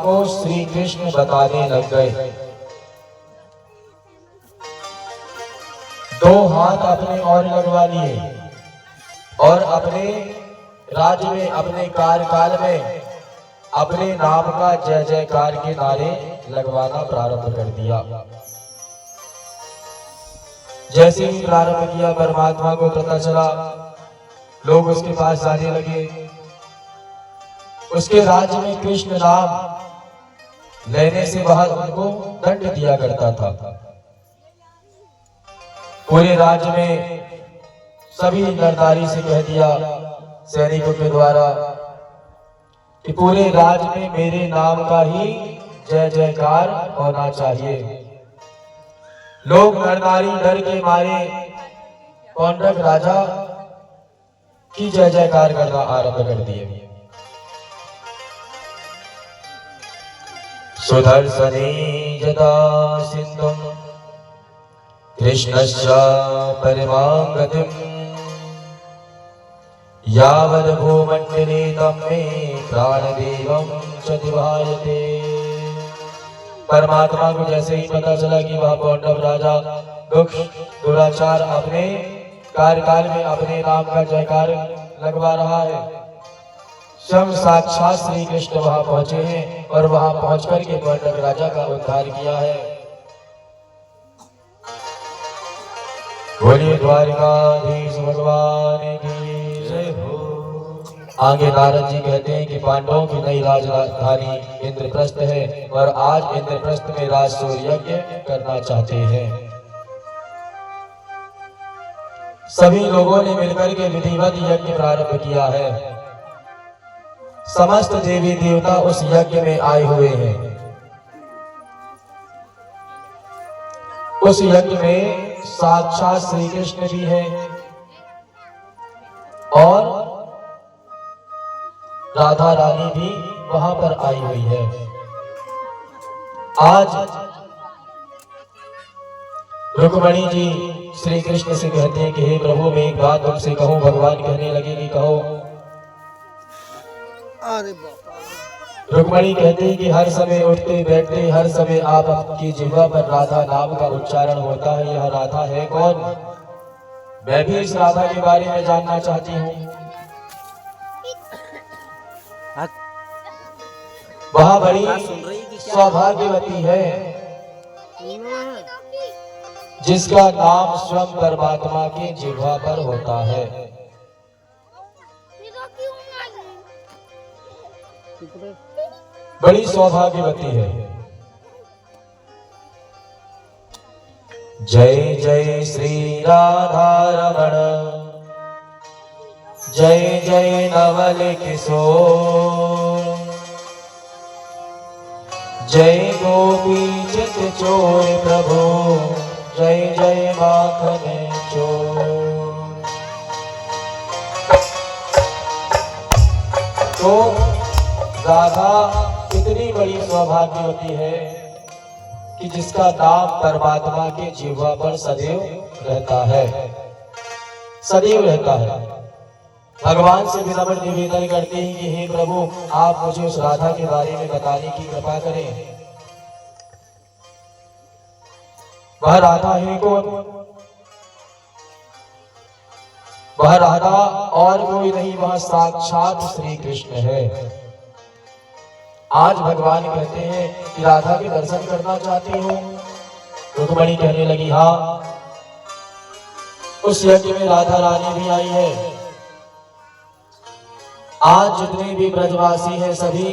को श्री कृष्ण बताने लग गए। दो हाथ अपने और लगवा लिए और अपने राज्य में, अपने कार्यकाल में अपने नाम का जय जयकार के नारे लगवाना प्रारंभ कर दिया। जैसे ही प्रारंभ किया, परमात्मा को पता चला, लोग उसके पास जाने लगे। उसके राज्य में कृष्ण नाम लेने से वह उनको दंड दिया करता था। पूरे राज्य में सभी नरनारी से कह दिया सैनिकों के द्वारा कि पूरे राज्य में मेरे नाम का ही जय जयकार होना चाहिए। लोग नरनारी डर के मारे पौंड्रक राजा की जय जयकार करना आरंभ कर दिए। सुदर्शने यदा सिंधुम कृष्णस्य परिमां गतिम् यावद् भूमण्डले तं मे प्राणदेवं च दिवायते। परमात्मा को जैसे ही पता चला कि वह पौंड्रव राजा दुख दुराचार अपने कार्यकाल में अपने नाम का जयकार लगवा रहा है, स्वयं साक्षात श्री कृष्ण वहां पहुंचे हैं और वहां पहुंचकर के पौंड्रव राजा का उद्धार किया है। बोलिए द्वारिकाधीश भगवान की जय हो। आगे नारद जी कहते हैं कि पांडवों की नई राजधानी इंद्रप्रस्थ है और आज इंद्रप्रस्थ में राजसूय यज्ञ करना चाहते हैं। सभी लोगों ने मिलकर के विधिवत यज्ञ प्रारंभ किया है। समस्त देवी देवता उस यज्ञ में आए हुए हैं। उस यज्ञ में साक्षात श्री कृष्ण भी है और राधा रानी भी वहां पर आई हुई है। आज रुक्मणी जी श्री कृष्ण से कहते हैं कि हे प्रभु, मैं एक बात तुमसे कहूं। भगवान कहने लगे कि कहो। रुक्मणी कहते हैं कि हर समय उठते बैठते हर समय आपकी जिह्वा पर राधा नाम का उच्चारण होता है। यह राधा है कौन? मैं भी इस राधा के बारे में जानना चाहती हूँ। वह बड़ी सौभाग्यवती है जिसका नाम स्वयं परमात्मा के जिह्वा पर होता है। बड़ी सौभाग्यवती है। जय जय श्री राधा रमण, जय जय नवल किशोर, जय गोपी चित चोर प्रभु, जय जय माखन चोर। तो राधा इतनी बड़ी सौभाग्यवती है कि जिसका नाम परमात्मा के जिह्वा पर सदैव रहता है, सदैव रहता है। भगवान से विनम्र निवेदन करते हैं कि हे प्रभु, आप मुझे उस राधा के बारे में बताने की कृपा करें। वह राधा है कौन? वह राधा और कोई नहीं, वह साक्षात श्री कृष्ण है। आज भगवान कहते हैं कि राधा के दर्शन करना चाहती हूँ। रुक्मणी कहने लगी हाँ। उस यज्ञ में राधा रानी भी आई है। आज जितने भी ब्रजवासी हैं, सभी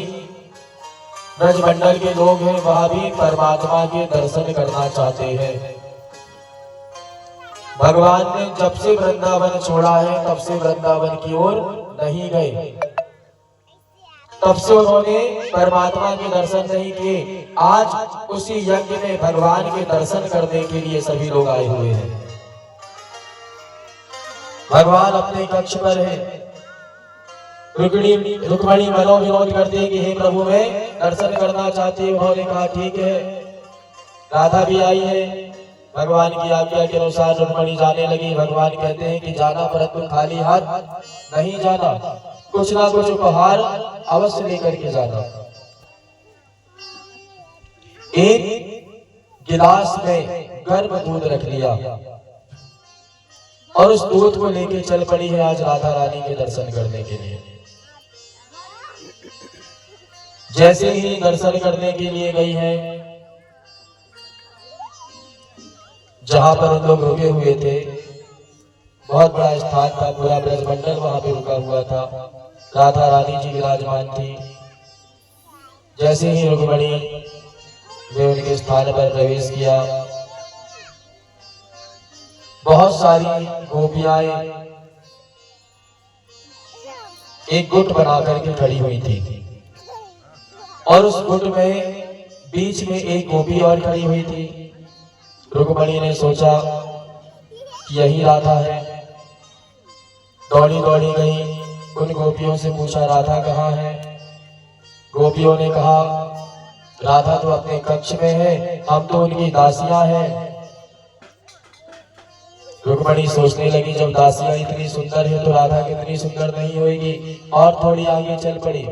ब्रजमंडल के लोग हैं, वह भी परमात्मा के दर्शन करना चाहते हैं। भगवान ने जब से वृंदावन छोड़ा है तब से वृंदावन की ओर नहीं गए, तब से उन्होंने परमात्मा के दर्शन नहीं किए। आज उसी यज्ञ में भगवान के दर्शन करने के लिए सभी लोग आए हुए हैं। भगवान अपने कक्ष पर है। रुक्मणी मनोविनोद करते हैं कि हे प्रभु, मैं दर्शन करना चाहती हूँ। उन्होंने कहा ठीक है। राधा भी आई है। भगवान की आज्ञा के अनुसार रुक्मणी जाने लगी। भगवान कहते हैं कि जाना, परंतु खाली हाथ नहीं जाना, कुछ ना कुछ उपहार अवश्य लेकर के जाना। एक गिलास में गर्म दूध रख लिया और उस दूध को लेके चल पड़ी है आज राधा रानी के दर्शन करने के लिए। जैसे ही दर्शन करने के लिए गई है, जहां पर उन लोग रुके हुए थे, बहुत बड़ा स्थान था, पूरा ब्रजमंडल वहां पे रुका हुआ था, राधा रानी जी विराजमान थी। जैसे ही रुक्मिणी ने उनके स्थान पर प्रवेश किया, बहुत सारी गोपियां एक गुट बना करके खड़ी हुई थी और उस गुट में बीच में एक गोपी और खड़ी हुई थी। रुक्मिणी ने सोचा कि यही राधा है, दौड़ी दौड़ी गई, उन गोपियों से पूछा राधा कहाँ है। गोपियों ने कहा राधा तो अपने कक्ष में है, हम तो उनकी दासियां हैं। रुक्मिणी सोचने लगी जब दासियां इतनी सुंदर है तो राधा कितनी सुंदर नहीं होगी, और थोड़ी आगे चल पड़ी।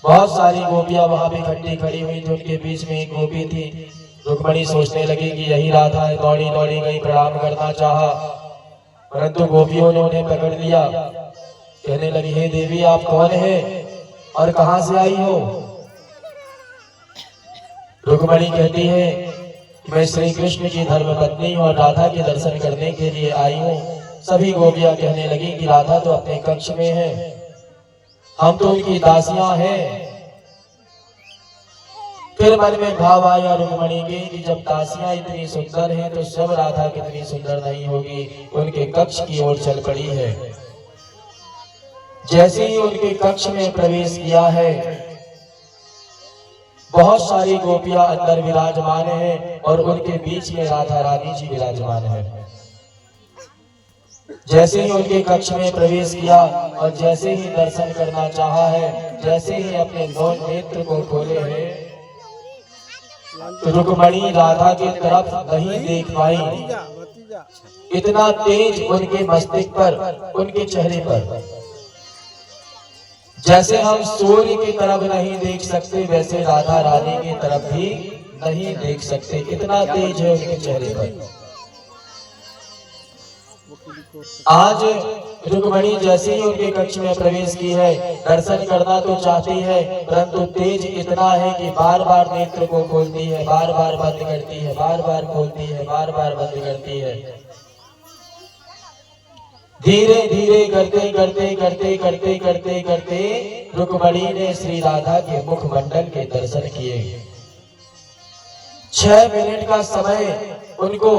बहुत सारी गोपियां वहां पे इकट्ठी खड़ी हुई थी, उनके बीच में एक गोपी थी। रुक्मिणी सोचने लगी कि यही राधा है, दौड़ी दौड़ी गई, प्रणाम करना चाहा, परंतु गोपियों ने उन्हें पकड़ लिया। कहने लगी हे देवी आप कौन है और कहां से आई हो। रुक्मिणी कहती है कि मैं श्री कृष्ण की धर्मपत्नी और राधा के दर्शन करने के लिए आई हूँ। सभी गोपियां कहने लगी कि राधा तो अपने कक्ष में है, हम तो उनकी दासियां हैं। फिर मन में भाव आया रुक्मिणी के कि जब दासियां इतनी सुंदर हैं तो सब राधा कितनी सुंदर नहीं होगी। उनके कक्ष की ओर चल पड़ी है। जैसे ही उनके कक्ष में प्रवेश किया है, बहुत सारी गोपियां अंदर विराजमान हैं और उनके बीच में राधा रानी जी विराजमान है। जैसे ही उनके कक्ष में प्रवेश किया और जैसे ही दर्शन करना चाहा है, जैसे ही अपने दो नेत्र को खोले हैं, तो रुक्मिणी राधा की तरफ नहीं देख पाई। इतना तेज उनके मस्तिष्क पर, उनके चेहरे पर, जैसे हम सूर्य की तरफ नहीं देख सकते वैसे राधा रानी की तरफ भी नहीं देख सकते, इतना तेज है उनके चेहरे पर। आज रुक्मिणी जैसे ही उनके कक्ष में प्रवेश की है, दर्शन करना तो चाहती है, परंतु तेज इतना है कि बार बार नेत्र को खोलती है, बार बार बंद करती है, बार बार खोलती है, बार बार बंद करती है। धीरे धीरे करते करते करते करते करते करते रुक्मिणी ने श्री राधा के मुखमंडल के दर्शन किए। 6 मिनट का समय उनको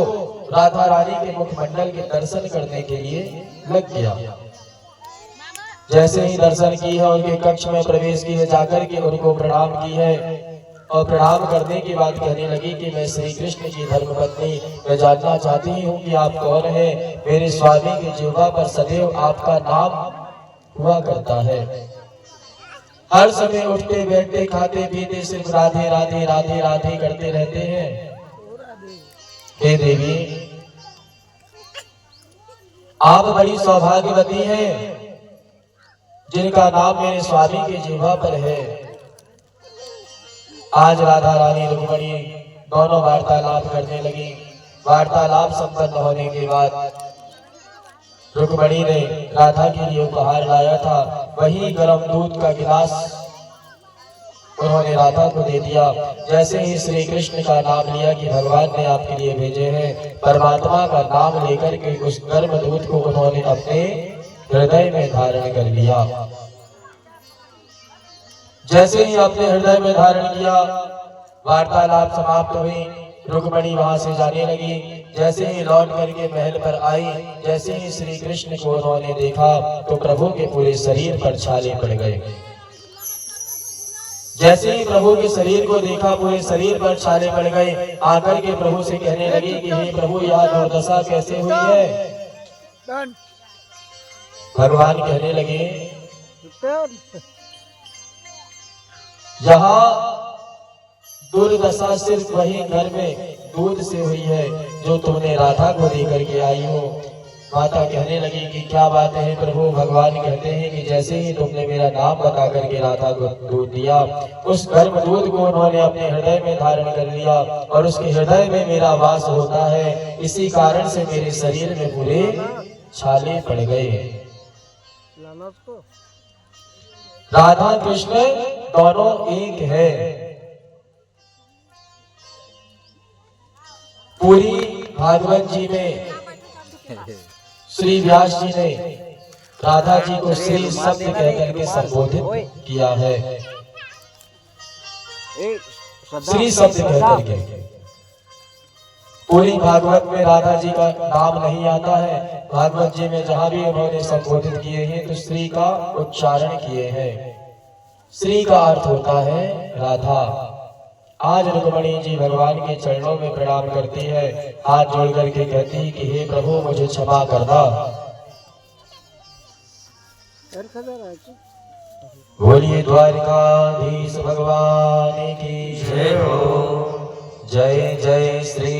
राधा रानी के मुखमंडल के दर्शन करने के लिए लग गया। जैसे ही दर्शन की है, उनके कक्ष में प्रवेश की है, जाकर के उनको प्रणाम की है और प्रणाम करने के बाद कहने लगी कि मैं श्री कृष्ण की धर्मपत्नी, मैं जानना चाहती हूँ कि आप कौन है। मेरे स्वामी की जिह्वा पर सदैव आपका नाम हुआ करता है, हर समय उठते बैठते खाते पीते सिर्फ राधे राधे राधे राधे करते रहते हैं। हे देवी आप बड़ी सौभाग्यवती हैं जिनका नाम मेरे स्वामी के जिह्वा पर है। आज राधा रानी रुक्मिणी दोनों वार्तालाप करने लगी। वार्तालाप संपन्न होने के बाद रुक्मिणी ने राधा के लिए उपहार लाया था, वही गर्म दूध का गिलास उन्होंने राधा को दे दिया। जैसे ही श्री कृष्ण का नाम लिया कि भगवान ने आपके लिए भेजे हैं, परमात्मा का नाम लेकर के उस गर्म दूध को उन्होंने अपने हृदय में धारण कर लिया। जैसे ही अपने हृदय में धारण किया, वार्तालाप समाप्त हुई, रुक्मिणी वहां से जाने लगी। जैसे ही लौट करके महल पर आई, जैसे ही श्री कृष्ण को उन्होंने देखा तो प्रभु के पूरे शरीर पर छाले पड़ गए। जैसे ही प्रभु के शरीर को देखा, पूरे शरीर पर छाले पड़ गए। आकर के प्रभु से कहने लगी कि हे प्रभु यह दुर्दशा कैसे हुई है। भगवान कहने लगे यहाँ दुर्दशा सिर्फ वही घर में दूध से हुई है जो तुमने राधा को देकर के आई हो। माता कहने लगी कि क्या बात है प्रभु। भगवान कहते हैं कि जैसे ही तुमने मेरा नाम बता करके राधा को दूध दिया, उस गर्म दूध को उन्होंने अपने हृदय में धारण कर लिया और उसके हृदय में मेरा वास होता है। इसी कारण से मेरे शरीर में पूरे छाले पड़ गए। राधा कृष्ण दोनों एक है। पूरी भागवत जी में श्री व्यास जी ने राधा जी को श्री शब्द कहकर के संबोधित किया है। श्री शब्द कहकर के पूरी भागवत में राधा जी का नाम नहीं आता है। भागवत जी में जहां भी उन्होंने संबोधित किए हैं तो श्री का उच्चारण किए हैं। श्री का अर्थ होता है राधा। आज रुक्मणी जी भगवान के चरणों में प्रणाम करती है, हाथ जोड़ करके कहती है कि हे प्रभु मुझे क्षमा करना। बोलिए द्वारकाधीश भगवान की जय हो। जय जय श्री